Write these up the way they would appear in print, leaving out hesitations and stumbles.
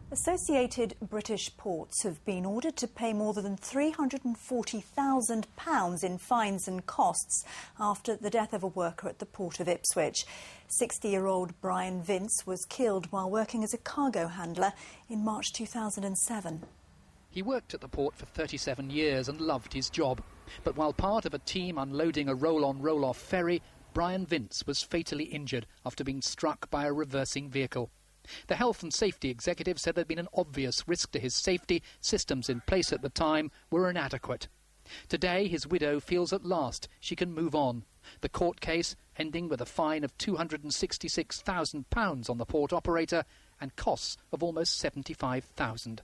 Associated British Ports have been ordered to pay more than £340,000 in fines and costs after the death of a worker at the Port of Ipswich. 60-year-old Brian Vince was killed while working as a cargo handler in March 2007. He worked at the port for 37 years and loved his job. But while part of a team unloading a roll-on, roll-off ferry, Brian Vince was fatally injured after being struck by a reversing vehicle. The health and safety executive said there had been an obvious risk to his safety. Systems in place at the time were inadequate. Today, his widow feels at last she can move on. The court case ending with a fine of £266,000 on the port operator and costs of almost £75,000.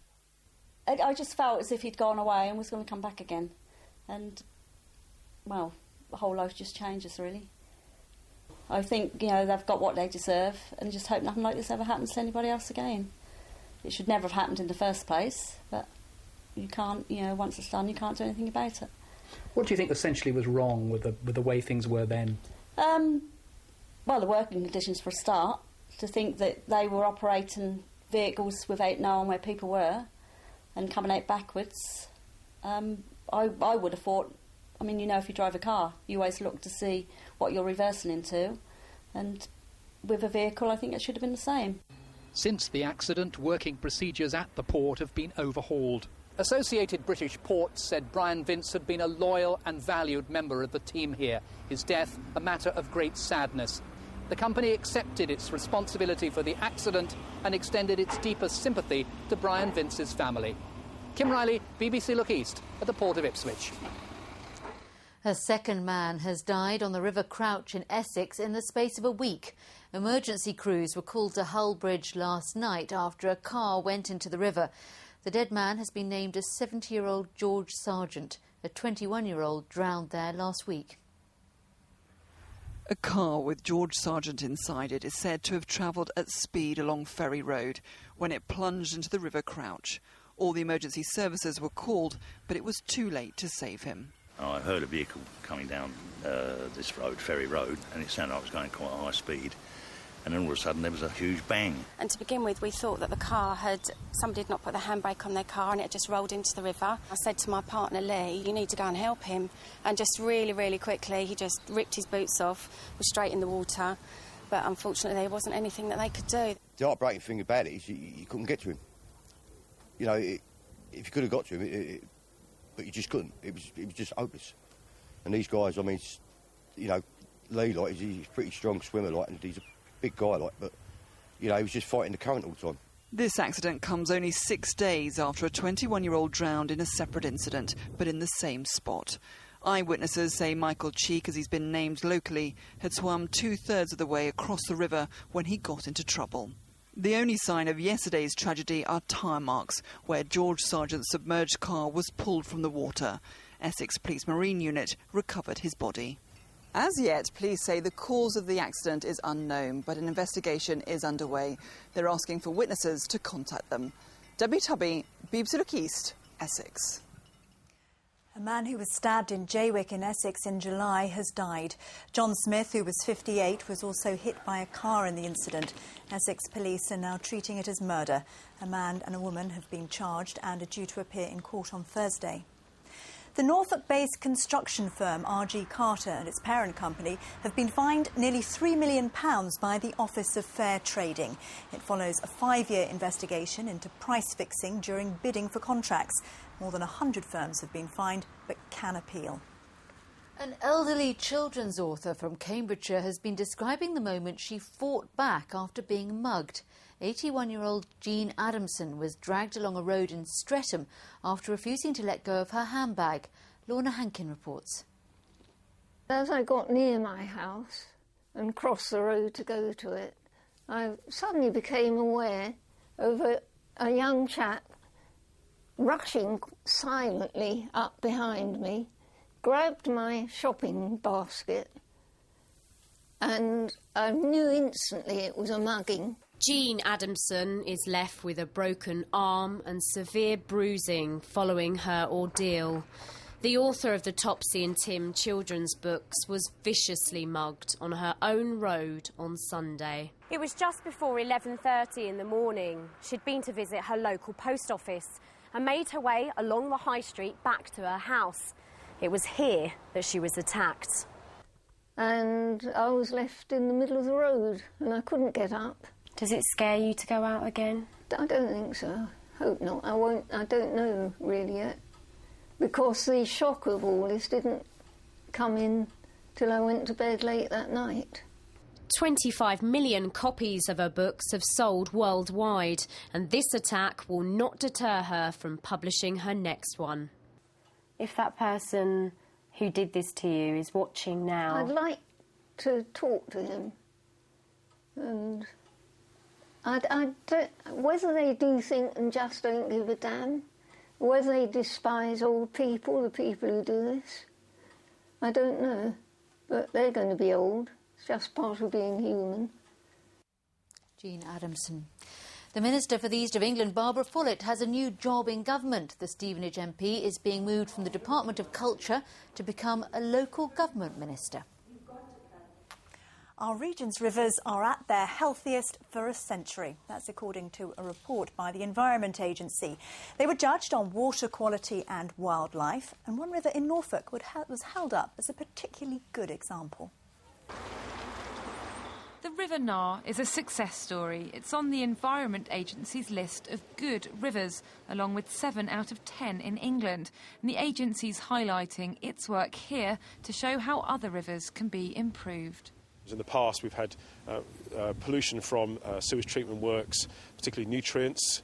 I just felt as if he'd gone away and was going to come back again. And, well, the whole life just changes, really. I think, they've got what they deserve and just hope nothing like this ever happens to anybody else again. It should never have happened in the first place, but you can't, once it's done, you can't do anything about it. What do you think essentially was wrong with the way things were then? Well, the working conditions for a start. To think that they were operating vehicles without knowing where people were and coming out backwards. I would have thought, if you drive a car, you always look to see what you're reversing into, and with a vehicle, I think it should have been the same. Since the accident, working procedures at the port have been overhauled. Associated British Ports said Brian Vince had been a loyal and valued member of the team here. His death, a matter of great sadness. The company accepted its responsibility for the accident and extended its deepest sympathy to Brian Vince's family. Kim Riley, BBC Look East, at the Port of Ipswich. A second man has died on the River Crouch in Essex in the space of a week. Emergency crews were called to Hullbridge last night after a car went into the river. The dead man has been named as 70-year-old George Sargent. A 21-year-old drowned there last week. A car with George Sargent inside it is said to have travelled at speed along Ferry Road when it plunged into the River Crouch. All the emergency services were called, but it was too late to save him. I heard a vehicle coming down this road, Ferry Road, and it sounded like it was going quite high speed. And then all of a sudden there was a huge bang. And to begin with, we thought that somebody had not put the handbrake on their car and it just rolled into the river. I said to my partner, Lee, you need to go and help him. And just really, really quickly, he just ripped his boots off, was straight in the water. But unfortunately, there wasn't anything that they could do. The heartbreaking thing about it is you couldn't get to him. If you could have got to him, but you just couldn't. It was just hopeless. And these guys, Lee, he's a pretty strong swimmer, and he's a big guy, but, he was just fighting the current all the time. This accident comes only 6 days after a 21-year-old drowned in a separate incident, but in the same spot. Eyewitnesses say Michael Cheek, as he's been named locally, had swum 2/3 of the way across the river when he got into trouble. The only sign of yesterday's tragedy are tyre marks, where George Sargent's submerged car was pulled from the water. Essex Police Marine Unit recovered his body. As yet, police say the cause of the accident is unknown, but an investigation is underway. They're asking for witnesses to contact them. Debbie Tubby, BBC Look East, Essex. A man who was stabbed in Jaywick in Essex in July has died. John Smith, who was 58, was also hit by a car in the incident. Essex police are now treating it as murder. A man and a woman have been charged and are due to appear in court on Thursday. The Norfolk-based construction firm R.G. Carter and its parent company have been fined nearly £3 million by the Office of Fair Trading. It follows a 5-year investigation into price fixing during bidding for contracts. More than 100 firms have been fined but can appeal. An elderly children's author from Cambridgeshire has been describing the moment she fought back after being mugged. 81-year-old Jean Adamson was dragged along a road in Streatham after refusing to let go of her handbag. Lorna Hankin reports. As I got near my house and crossed the road to go to it, I suddenly became aware of a young chap rushing silently up behind me, grabbed my shopping basket, and I knew instantly it was a mugging. Jean Adamson is left with a broken arm and severe bruising following her ordeal. The author of the Topsy and Tim children's books was viciously mugged on her own road on Sunday. It was just before 11:30 in the morning. She'd been to visit her local post office and made her way along the high street back to her house. It was here that she was attacked. And I was left in the middle of the road and I couldn't get up. Does it scare you to go out again? I don't think so. Hope not. I don't know really yet. Because the shock of all this didn't come in till I went to bed late that night. 25 million copies of her books have sold worldwide, and this attack will not deter her from publishing her next one. If that person who did this to you is watching now... I'd like to talk to him. And I don't, whether they do think and just don't give a damn, whether they despise old people, the people who do this, I don't know. But they're going to be old. It's just part of being human. Jean Adamson. The Minister for the East of England, Barbara Follett, has a new job in government. The Stevenage MP is being moved from the Department of Culture to become a local government minister. Our region's rivers are at their healthiest for a century. That's according to a report by the Environment Agency. They were judged on water quality and wildlife, and one river in Norfolk was held up as a particularly good example. The River Nar is a success story. It's on the Environment Agency's list of good rivers, along with 7 out of 10 in England. And the agency's highlighting its work here to show how other rivers can be improved. In the past, we've had pollution from sewage treatment works, particularly nutrients,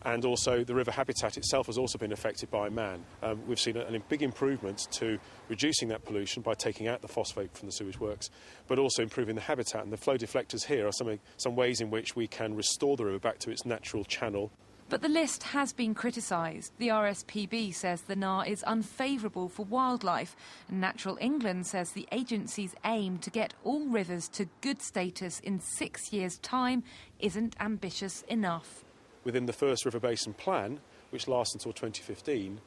and also the river habitat itself has also been affected by man. We've seen a big improvement to reducing that pollution by taking out the phosphate from the sewage works, but also improving the habitat. And the flow deflectors here are some ways in which we can restore the river back to its natural channel. But the list has been criticised. The RSPB says the Nar is unfavourable for wildlife, and Natural England says the agency's aim to get all rivers to good status in 6 years' time isn't ambitious enough. Within the first River Basin Plan, which lasts until 2015,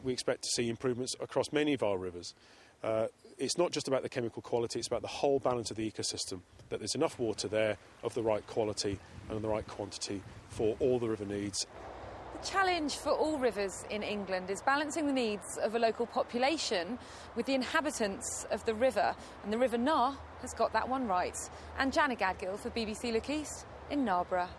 we expect to see improvements across many of our rivers. It's not just about the chemical quality, it's about the whole balance of the ecosystem, that there's enough water there of the right quality and the right quantity for all the river needs. The challenge for all rivers in England is balancing the needs of a local population with the inhabitants of the river, and the River Nar has got that one right. And Janet Gadgill for BBC Look East in Narborough.